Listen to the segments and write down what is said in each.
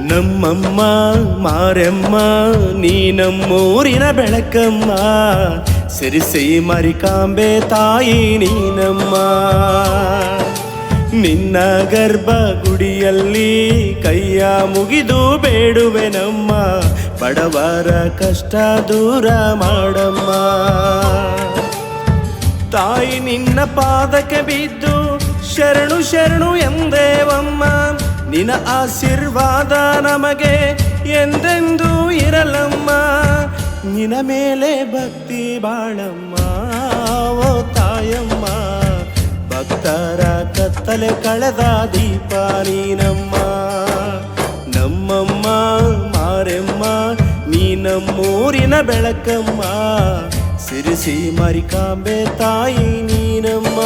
ನಮ್ಮಮ್ಮ ಮಾರೆಮ್ಮ ನೀ ನಮ್ಮೂರಿನ ಬೆಳಕಮ್ಮ, ಸಿರಿಸಿ ಮರಿಕಾಂಬೆ ತಾಯಿ ನೀನಮ್ಮ. ನಿನ್ನ ಗರ್ಭ ಗುಡಿಯಲ್ಲಿ ಕೈಯ ಮುಗಿದು ಬೇಡುವೆನಮ್ಮ, ಬಡವರ ಕಷ್ಟ ದೂರ ಮಾಡಮ್ಮ. ತಾಯಿ ನಿನ್ನ ಪಾದಕ್ಕೆ ಬಿದ್ದು ಶರಣು ಶರಣು ಎಂದೇವಮ್ಮ, ನಿನ್ನ ಆಶೀರ್ವಾದ ನಮಗೆ ಎಂದೆಂದೂ ಇರಲಮ್ಮ. ನಿನ್ನ ಮೇಲೆ ಭಕ್ತಿ ಬಾಳಮ್ಮ ಓ ತಾಯಮ್ಮ, ಭಕ್ತರ ಕತ್ತಲೆ ಕಳೆದ ದೀಪ ನೀನಮ್ಮ. ನಮ್ಮಮ್ಮ ಮಾರೆಮ್ಮ ನೀ ನಮ್ಮೂರಿನ ಬೆಳಕಮ್ಮ, ಸಿರಿಸಿ ಮರಿಕಾಂಬೆ ತಾಯಿ ನೀನಮ್ಮ.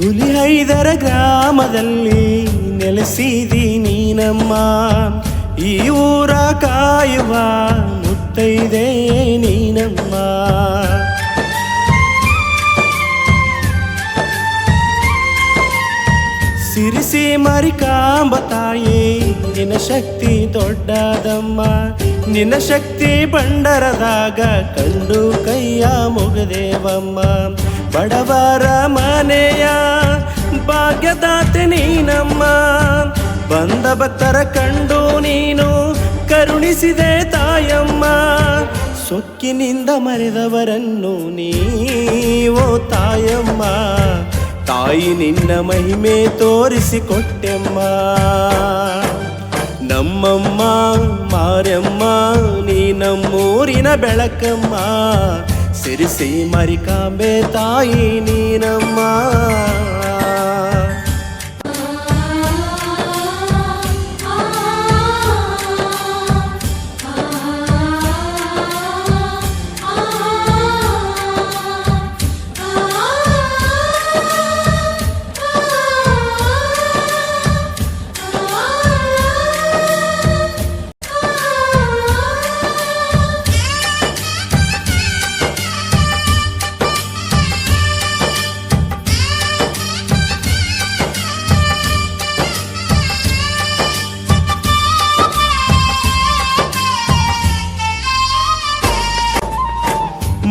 ಹುಲಿಹೈದರ ಗ್ರಾಮದಲ್ಲಿ ನೆಲೆಸಿದಿ ನೀನಮ್ಮ, ಈ ಊರ ಕಾಯುವ ಮುತ್ತೈದೆ ನೀನಮ್ಮ. ಸಿರಿಸಿ ಮರಿಕಾಂಬ ತಾಯಿ ನಿನ್ನ ಶಕ್ತಿ ದೊಡ್ಡದಮ್ಮ, ನಿನ್ನ ಶಕ್ತಿ ಬಂಡರದಾಗ ಕಂಡು ಕೈಯ ಮುಗದೇವಮ್ಮ. ಬಡವರ ಮನೆಯ ಭಾಗ್ಯದಾತೆ ನೀನಮ್ಮ, ಬಂದ ಭಕ್ತರ ಕಂಡು ನೀನು ಕರುಣಿಸಿದೆ ತಾಯಮ್ಮ. ಸೊಕ್ಕಿನಿಂದ ಮರೆದವರನ್ನು ನೀವೋ ತಾಯಮ್ಮ, ತಾಯಿ ನಿನ್ನ ಮಹಿಮೆ ತೋರಿಸಿಕೊಟ್ಟೆಮ್ಮ. ನಮ್ಮಮ್ಮ ಮಾರೆಮ್ಮ ನೀ ನಮ್ಮೂರಿನ ಬೆಳಕಮ್ಮ, ಸಿರಿಸಿ ಮರಿಕಾಂಬೆ ತಾಯಿ ನೀನಮ್ಮ.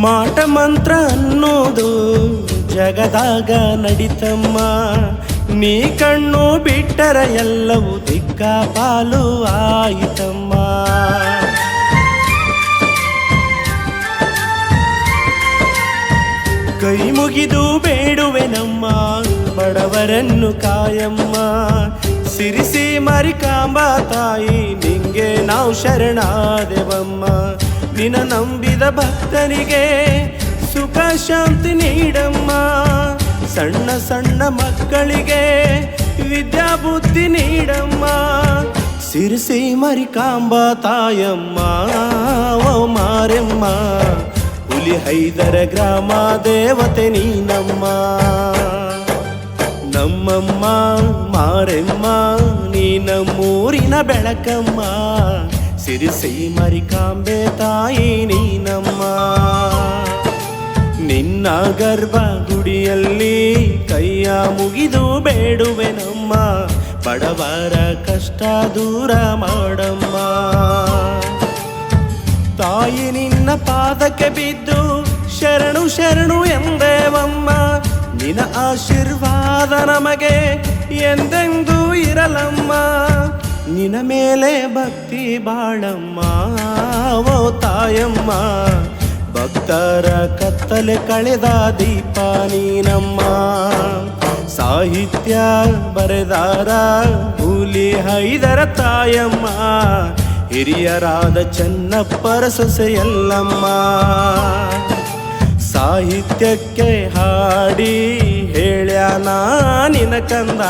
ಮಾಟ ಮಂತ್ರ ಅನ್ನೋದು ಜಗದಾಗ ನಡಿತಮ್ಮ, ನೀ ಕಣ್ಣು ಬಿಟ್ಟರ ಎಲ್ಲವೂ ದಿಕ್ಕ ಪಾಲು ಆಯಿತಮ್ಮ. ಕೈ ಮುಗಿದು ಬೇಡುವೆನಮ್ಮ, ಬಡವರನ್ನು ಕಾಯಮ್ಮ. ಸಿರಿಸಿ ಮರಿಕಾಂಬ ತಾಯಿ ನಿಂಗೆ ನಾವು ಶರಣಾದೆವಮ್ಮ. ನಿನ್ನ ನಂಬಿದ ಭಕ್ತನಿಗೆ ಸುಖ ಶಾಂತಿ ನೀಡಮ್ಮ, ಸಣ್ಣ ಸಣ್ಣ ಮಕ್ಕಳಿಗೆ ವಿದ್ಯಾಬುದ್ಧಿ ನೀಡಮ್ಮ. ಸಿರಿಸಿ ಮರಿಕಾಂಬ ತಾಯಮ್ಮ ಓ ಮಾರೆಮ್ಮ, ಹುಲಿಹೈದರ ಗ್ರಾಮ ದೇವತೆ ನೀನಮ್ಮ. ನಮ್ಮಮ್ಮ ಮಾರೆಮ್ಮ ನೀ ನಮ್ಮೂರಿನ ಬೆಳಕಮ್ಮ, ಸಿರಿಸಿ ಮರಿಕಾಂಬೆ ತಾಯಿ ನೀನಮ್ಮ. ನಿನ್ನ ಗರ್ಭ ಗುಡಿಯಲ್ಲಿ ಕೈಯ ಮುಗಿದು ಬೇಡುವೆನಮ್ಮ, ಬಡವರ ಕಷ್ಟ ದೂರ ಮಾಡಮ್ಮ. ತಾಯಿ ನಿನ್ನ ಪಾದಕ್ಕೆ ಬಿದ್ದು ಶರಣು ಶರಣು ಎಂದೇವಮ್ಮ, ನಿನ್ನ ಆಶೀರ್ವಾದ ನಮಗೆ ಎಂದೆಂದೂ ಇರಲಮ್ಮ. ನಿನ್ನ ಮೇಲೆ ಭಕ್ತಿ ಬಾಳಮ್ಮ ಓ ತಾಯಮ್ಮ, ಭಕ್ತರ ಕತ್ತಲೆ ಕಳೆದ ದೀಪ ನೀನಮ್ಮ. ಸಾಹಿತ್ಯ ಬರೆದಾರ ಹುಲಿಹೈದರ ತಾಯಮ್ಮ, ಹಿರಿಯರಾದ ಚೆನ್ನಪ್ಪರ ಸೊಸೆ ಎಲ್ಲಮ್ಮ. ಸಾಹಿತ್ಯಕ್ಕೆ ಹಾಡಿ ಹೇಳ್ಯಾನ ನಿನ ಕಂದ,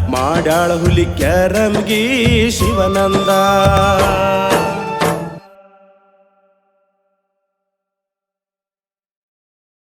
ಮಾಡ್ಯಾಳ ಹುಲಿ ಕೆರಂಗಿ ಶಿವನಂದ.